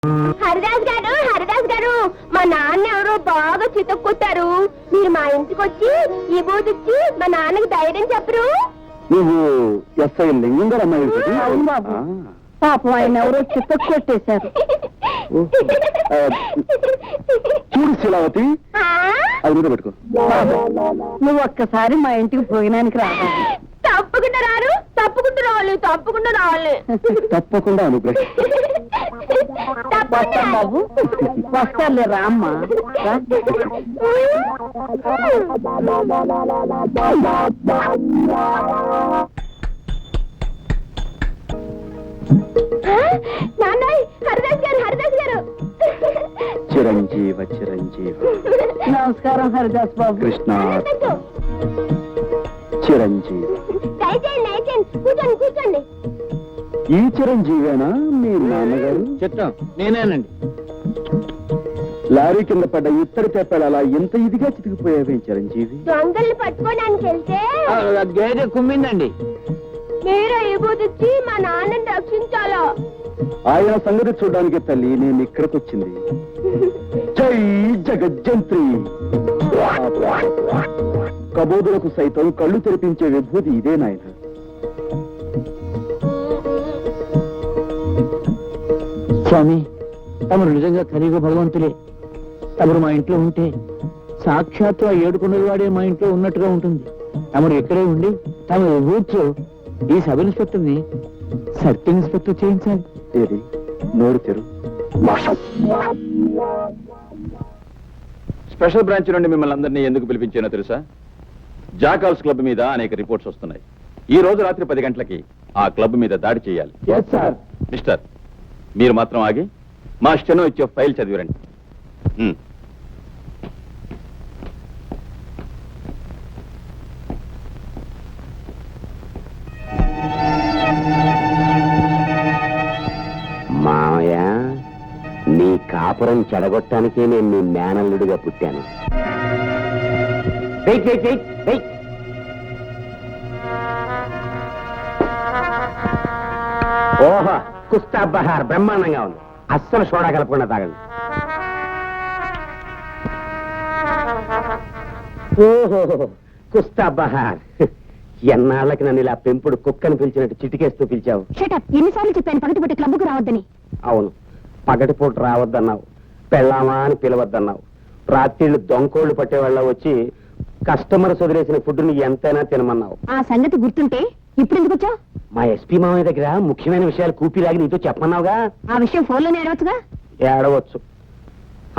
హరిదాస్ గారు మా నాన్న ఎవరో బాగా చితక్కొట్టారు. మీరు మా ఇంటికి వచ్చి ఈ బూతిచ్చి మా నాన్నకి ధైర్యం చెప్పరు? నువ్వు ఎస్ఐ లింగం గారు అమ్మాయి అవును బాబు. పాపం ఆయన ఎవరో చితక్కొట్టేశారు. చూడు శిలావతి, అది మీద పెట్టుకో. నువ్వు ఒక్కసారి మా ఇంటికి భోజనానికి రావాలి. తప్పకుండా రాను, తప్పకుండా రావాలి. తప్పకుండా అనుగ్రహం. వస్తాం బాబు, వస్తారులే రామ్మా. హరిదాస్ గారు చిరంజీవ నమస్కారం హరిదాస్ బాబు. కృష్ణ చిరంజీవి. కూర్చోండి. ఈ చిరంజీవేనా మీ నాన్నగారు? చెప్తాం, నేనేనండి. లారీ కింద పడ్డ ఇత్తడి తెప్పాడు అలా ఇంత ఇదిగా చితికిపోయావే చిరంజీవి? దొంగల్ని పట్టుకోవడానికి వెళ్తే గేదె కుమ్మిందండి. మీరు ఇచ్చి మా నాన్నని రక్షించాలా? ఆయన సంగతి చూడడానికి తల్లి నేను ఇక్కడికి వచ్చింది. జై జగజ్జంత్రి. కబోదులకు సైతం కళ్ళు తెరిపించే విభూతి ఇదే నాయన. స్వామి, తమరు నిజంగా కలియుగ భగవంతులే. తమరు మా ఇంట్లో ఉంటే సాక్షాత్తు ఆ ఏడుకొండల వాడే మా ఇంట్లో ఉన్నట్టుగా ఉంటుంది. తమరు ఇక్కడే ఉండి తమ విభూతితో ఈ సబ్ ఇన్స్పెక్టర్ ని సబ్ ఇన్స్పెక్టర్ చేయించాలి. ఏది నోరు తెరు. స్పెషల్ బ్రాంచ్ నుండి మిమ్మల్ని అందరినీ ఎందుకు పిలిపించానో తెలుసా? జాకాల్స్ క్లబ్ మీద అనేక రిపోర్ట్స్ వస్తున్నాయి. ఈ రోజు రాత్రి 10 గంటలకి ఆ క్లబ్ మీద దాడి చేయాలి. మిస్టర్, మీరు మాత్రం ఆగి మా స్టెనో ఇచ్చే ఫైల్ చదివిరండి. మామయ్య, నీ కాపురం చెడగొట్టానికే నేను నీ మేనల్లుడిగా పుట్టాను. ఓహో, కుస్తా బహార్ బ్రహ్మాండంగా ఉంది. అస్సలు సోడా కలపకుండా తాగండి. ఓహో, కుస్తా బహార్. ఎన్నాళ్ళకి నన్ను ఇలా పెంపుడు కుక్కను పిలిచినట్టు చిటికేస్తూ పిలిచావు. ఎన్నిసార్లు చెప్పాను పగటిపూట క్లబ్కు రావద్దని? అవును, పగటిపూట రావద్దన్నావు, పెళ్ళామా అని పిలవద్దన్నావు. రాత్రిళ్ళు దొంకోళ్లు పట్టేవాళ్ళ వచ్చి కస్టమర్స్ వదిలేసిన ఫుడ్ ని ఎంతైనా తినమన్నావు. ఆ సంగతి గుర్తుంటే ఇప్పుడు ఎందుకు వచ్చావు? మా ఎస్పీ మామయ్య దగ్గర ముఖ్యమైన విషయాలు కూపిలాగి నీతో చెప్పమన్నావుగా. ఆ విషయం ఫోన్లోనే ఏడవచ్చుగా. ఏడవచ్చు.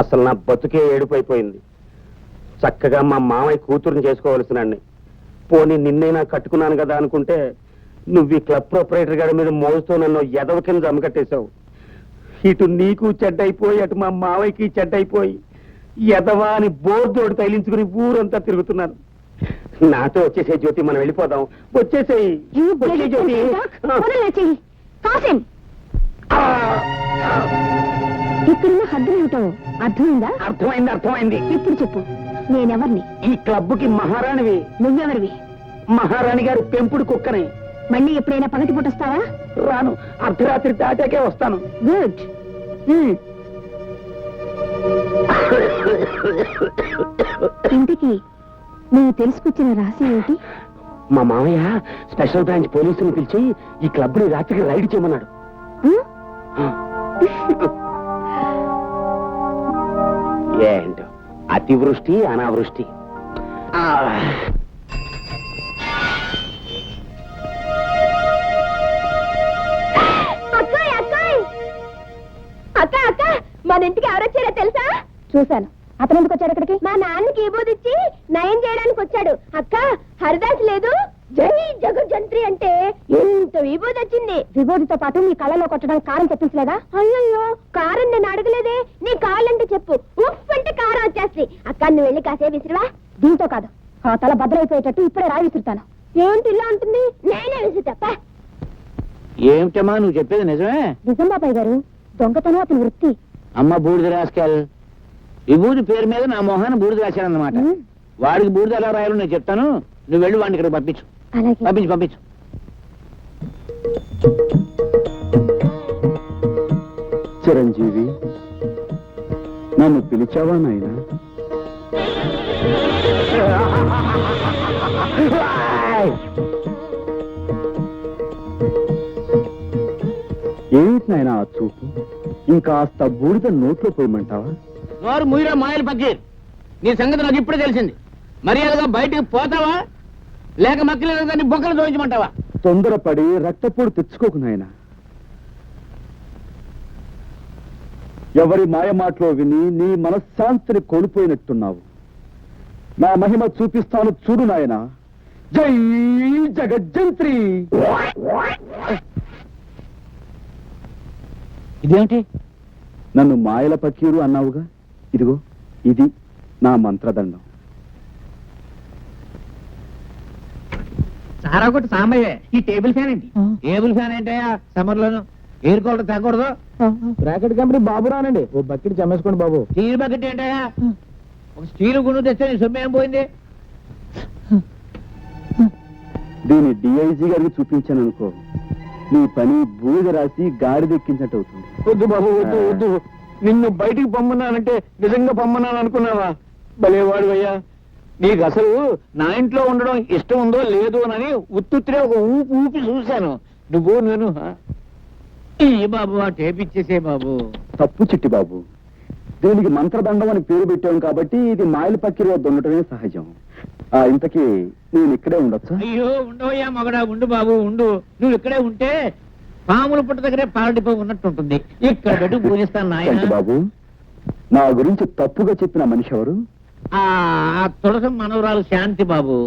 అసలు నా బతుకే ఏడుపైపోయింది. చక్కగా మా మామయ్య కూతురుని చేసుకోవలసినండి. పోనీ నిన్నైనా కట్టుకున్నాను కదా అనుకుంటే నువ్వు ఈ క్లబ్ ప్రొపరేటర్ గారి మీద మోజుతో నన్ను ఎదవ కింద జమకట్టేశావు. ఇటు నీకు చెడ్డైపోయి అటు మా మావయ్యకి చెడ్డైపోయి ఎదవా అని బోర్దోడు తైలించుకుని ఊరంతా తిరుగుతున్నాను. నాతో వచ్చేసే జ్యోతి, మనం వెళ్ళిపోదాం. వచ్చేసేయి జ్యోతి. ఇక్కడున్న హద్దులు ఏమిటో అర్థమైందా? అర్థమైంది. ఇప్పుడు చెప్పు, నేనెవర్ని? ఈ క్లబ్కి మహారాణివి. నువ్వెవరివి? మహారాణి గారి పెంపుడు కుక్కని. మళ్ళీ ఎప్పుడైనా పగటి పూట వస్తావా? రాను, అర్ధరాత్రి దాటాకే వస్తాను. గుడ్. ఇంటికి నువ్వు తెలుసుకొచ్చిన రహస్యం ఏంటి? మా మామయ్య స్పెషల్ బ్రాంచ్ పోలీసుని పిలిచి ఈ క్లబ్ ని రాత్రికి రైడ్ చేయమన్నాడు. ఏంటో అతివృష్టి అనావృష్టి. అక్క, మన ఇంటికి ఎవరొచ్చారో తెలుసా? చూశాను. అతను ఎందుకు వచ్చాడు ఇక్కడికి? మా నాన్నకి ఇచ్చి నయం చేయడానికి వచ్చాడు. అక్క, హరిదాస్ లేదు, జై జగజ్జంత్రి అంటే ఎంత విభూతి వచ్చింది. విభూతితో పాటు నీ కళ్ళలో కొట్టడానికి కారం చెప్పించలేదా? అయ్యో, కారం నేను అడగలేదే. నీ కాళ్ళంటే చెప్పు, ఉఫ్ అంటే కారం వచ్చేస్తుంది. అక్క, నువ్వు వెళ్ళి కాసేపు విసిరివా? దీంతో కాదు, ఆ తల భద్రైపోయేటట్టు ఇప్పుడే రాయి విసురుతాను. ఏంటి ఇలా ఉంటుంది? నేనే విసురుతా. ఏమిటమ్మా నువ్వు చెప్పేది నిజమే? నిజం బాబాయ్ గారు, దొంగతనం అతని వృత్తి. అమ్మ బూడిద రాసుకెళ్. విభూతి పేరు మీద నా మొహాన్ని బూడిద రాశానన్నమాట. వాడికి బూడిద ఎలా రాయాలో నేను చెప్తాను. నువ్వు వెళ్ళి వాడిని ఇక్కడ పంపించు. పంపించు. చిరంజీవి, నన్ను పిలిచావా నాయనా? ఏమిటి నాయనా ఆ చూపు? ఇంకాస్త బూడిద నోట్లో పోయమంటావా? నోరు ముయిరా మాయలు పక్కీర్, నీ సంగతి నాకు ఇప్పుడే తెలిసింది. మర్యాదగా బయటికి పోతావా లేక మక్కలేదు దాన్ని బొక్కలు దోయించమంటావా? తొందరపడి రక్తపోటు తెచ్చుకోకు నాయనా. ఎవరి మాయ మాటలో విని నీ మనశ్శాంతిని కోల్పోయినట్టున్నావు. నా మహిమ చూపిస్తాను చూడు నాయనా. జై జగజ్జంత్రి. ఇదేమిటి? నన్ను మాయల పకీరు అన్నావుగా, ఇదిగో ఇది నా మంత్రదండం. సారా కొట్టి సాంబయ్యే, ఈ టేబుల్ ఫ్యాన్ ఏంటి? టేబుల్ ఫ్యాన్ ఏంటి సమ్మర్ లోను ఎయిర్ కూలర్ తగ్గకూడదు? బ్రాకెట్ కంపెనీ బాబు రానండి, ఓ బకెట్ చమ్మేసుకోండి బాబు. స్టీల్ బకెట్ ఏంటయా? ఒక స్టీల్ గుండు తెస్తే నీ సొమ్ము ఏం పోయింది? దీన్ని డిఐజీ గారికి చూపించాను అనుకో, నీ పని బూడిద రాసి గాడిదెక్కించినట్టు అవుతుంది. వద్దు బాబు, వద్దు వద్దు. నిన్ను బయటికి పొమ్మన్నానంటే నిజంగా పొమ్మన్నాను అనుకున్నావా? భలేవాడు అయ్యా. నీకు అసలు నా ఇంట్లో ఉండడం ఇష్టం ఉందో లేదో అని ఉత్తుత్తిరే ఒక ఊపి ఊపి చూశాను. నువ్వు నేను బాబు ఆ టేప్ ఇచ్చేసే బాబు. తప్పు చిట్టి బాబు, దీనికి మంత్రదండం అని పేరు పెట్టాం కాబట్టి ఇది మాయల పక్కిరి వద్ద ఉండటమే సహజం. ఇంతకీ నేను ఇక్కడే ఉండొచ్చా? అయ్యో ఉండవయ్యా మగడా, ఉండు బాబు ఉండు. నువ్వు ఇక్కడే ఉంటే పాముల పుట్ట దగ్గరే పాలడిపో ఉన్నట్టు ఉంటుంది. ఇక్కడ పెట్టి పూజిస్తాను చంటి నాయన. బాబు, నా గురించి తప్పుగా చెప్పిన మనిషి ఎవరు? ఆ తులసి మనవరాలు శాంతి బాబు.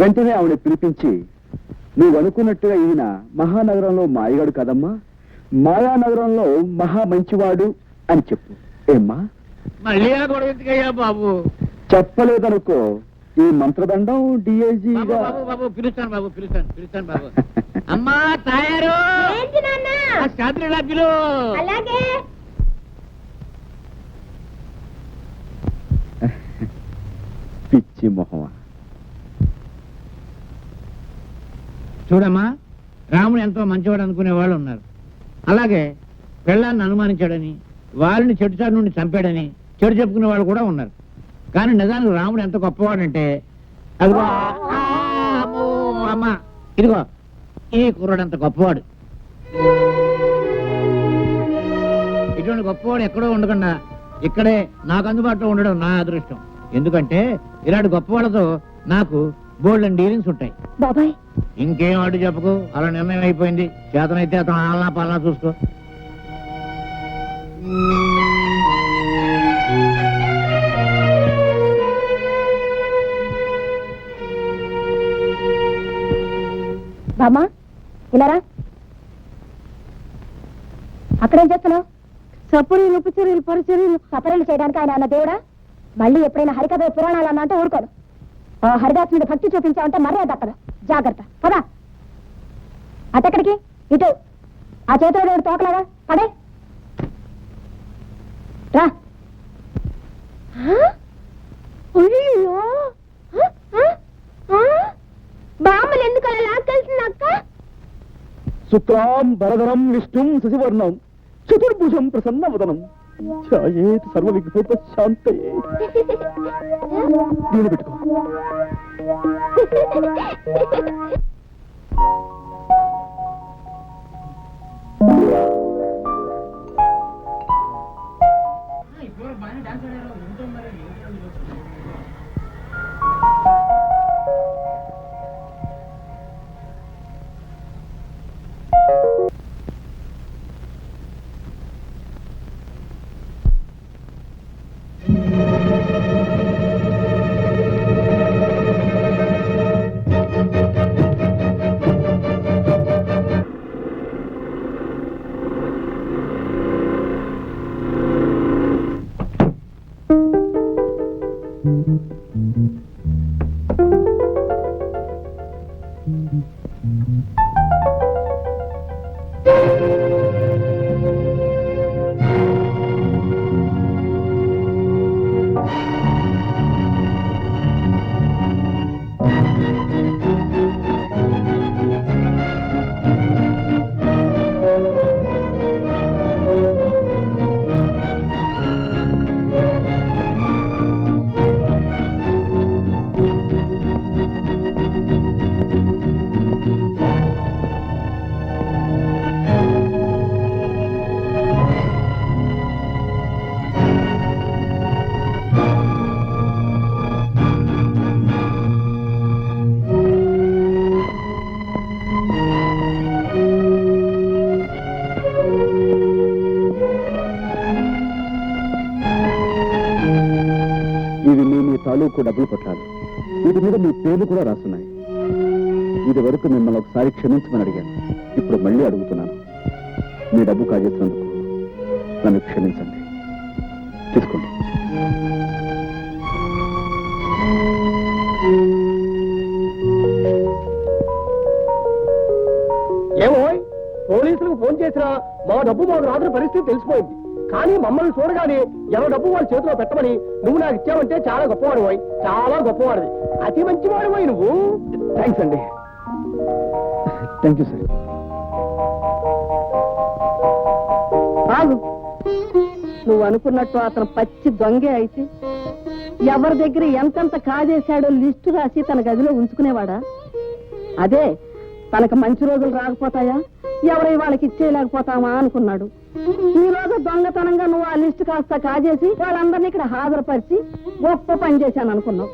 వెంటనే ఆవిడ పిలిపించి, నువ్వు అనుకున్నట్టుగా ఈయన మహానగరంలో మాయగాడు కదమ్మా, మాయానగరంలో మహా మంచివాడు అని చెప్పు. ఏమ్మా? మళ్ళీ ఆ గొడవ ఎందుకయ్యా బాబు? చెప్పలేదనుకో, ఈ మంత్రదండం బాబు డిఐజీగా. బాబు బాబు పిలుస్తాను బాబు, పిలుస్తాను బాబు. అమ్మా తయారు ఏంటి నాన్న? శాంతి పిలు. అలాగే. పిచ్చి మొహమా. చూడమ్మా, రాముడు ఎంతో మంచివాడు అనుకునే వాళ్ళు ఉన్నారు. అలాగే పెళ్ళాన్ని అనుమానించాడని, వారిని చెడుచారు నుండి చంపాడని చెడు చెప్పుకునే వాళ్ళు కూడా ఉన్నారు. కానీ నిజానికి రాముడు ఎంత గొప్పవాడంటే, అదిగో అమ్మో, అమ్మ ఇదిగో ఈ కుర్రాడు అంత గొప్పవాడు. ఇటువంటి గొప్పవాడు ఎక్కడో ఉండకుండా ఇక్కడే నాకు అందుబాటులో ఉండడం నా అదృష్టం. ఎందుకంటే ఇలాంటి గొప్పవాళ్ళతో నాకు బోల్డ్ డీలింగ్స్ ఉంటాయి. బాబాయ్, ఇంకేం అడ్డు చెప్పకు, అలా నిర్ణయం అయిపోయింది. చేతనైతే అతను ఆలనా పాలనా చూసుకో. బామ్మా ఇలారా. అక్కడేం చేస్తున్నావు? సపరీలు ఉపచర్యలు పరిచర్యలు. సపరీలు చేయడానికి ఆయన అన్న దేవుడా? మళ్ళీ ఎప్పుడైనా హరికథ పురాణాలు అన్నా అంటే ఊరుకోను. ఆ హరిదాస్ మీద భక్తి చూపించావంటే మర్యాద అక్కడ. జాగ్రత్త పదా. అటెక్కడికి? ఇటు. ఆ చేతిలో తోకలాగా పడే రా. బామ్మలు ఎందుకు అలా లాక్కెళ్తుంది అక్క? శుక్లాం వరదనం విష్ణుం శశివర్ణం చతుర్భుజం ప్రసన్నవదనం ఛాయేత్ సర్వ విఘ్నోపశాంతయే. దీన్ని పెట్టుకో. తాలూకు డబ్బులు కొట్టాలి. వీటి మీద మీ పేర్లు కూడా రాస్తున్నాయి. ఇది వరకు మిమ్మల్ని ఒకసారి క్షమించమని అడిగాను. ఇప్పుడు మళ్ళీ అడుగుతున్నాను. మీ డబ్బు కాజేసినందుకు నన్ను క్షమించండి. తీసుకోండి. ఏమో పోలీసులకు ఫోన్ చేసినా మా డబ్బు మాకు రాత్రి పరిస్థితి తెలిసిపోయింది. కానీ మమ్మల్ని చూడగానే ఎవరి డబ్బు వాళ్ళ చేతిలో పెట్టమని నువ్వు నాకు ఇచ్చావంటే చాలా గొప్పవాడు పోయి, చాలా గొప్పవాడివి, అతి మంచివాడు పోయి నువ్వు. థ్యాంక్స్ అండి. Thank you sir. ఆగు, నువ్వు అనుకున్నట్టు అతను పచ్చి దొంగే అయితే ఎవరి దగ్గర ఎంతెంత కాజేశాడో లిస్టు రాసి తన గదిలో ఉంచుకునేవాడా? అదే తనకు మంచి రోజులు రాకపోతాయా, ఎవరై వాళ్ళకి ఇచ్చేయలేకపోతామా అనుకున్నాడు. ఈ రోజు దొంగతనంగా నువ్వు ఆ లిస్టు కాస్త కాజేసి వాళ్ళందరినీ ఇక్కడ హాజరుపరిచి గొప్ప పని చేశాను అనుకున్నావు.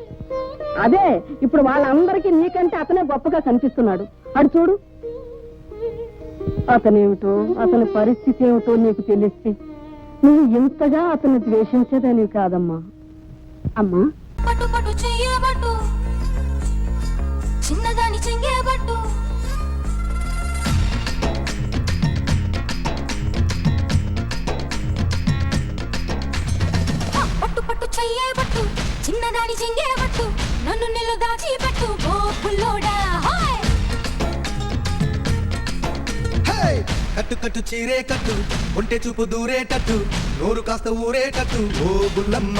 అదే ఇప్పుడు వాళ్ళందరికీ నీకంటే అతనే గొప్పగా కనిపిస్తున్నాడు. అడు చూడు, అతనేమిటో అతని పరిస్థితి ఏమిటో నీకు తెలిస్తే నువ్వు ఇంతగా అతన్ని ద్వేషించేదని కాదమ్మా. అమ్మా, పట్టు పట్టు చెయ్యబట్టు చిన్నదాని చెంగేబట్టు పట్టు పట్టు చెయ్యబట్టు చిన్నదాని చెంగేబట్టు నన్ను నిన్ను దాచిపెట్టు ఓ పుల్లోడా. కట్టు కట్టు చీరే కట్టు, ఒంటె చూపు దూరేటట్టు, నోరు కాస్త ఊరేటట్టు ఓ బుల్లమ్మ.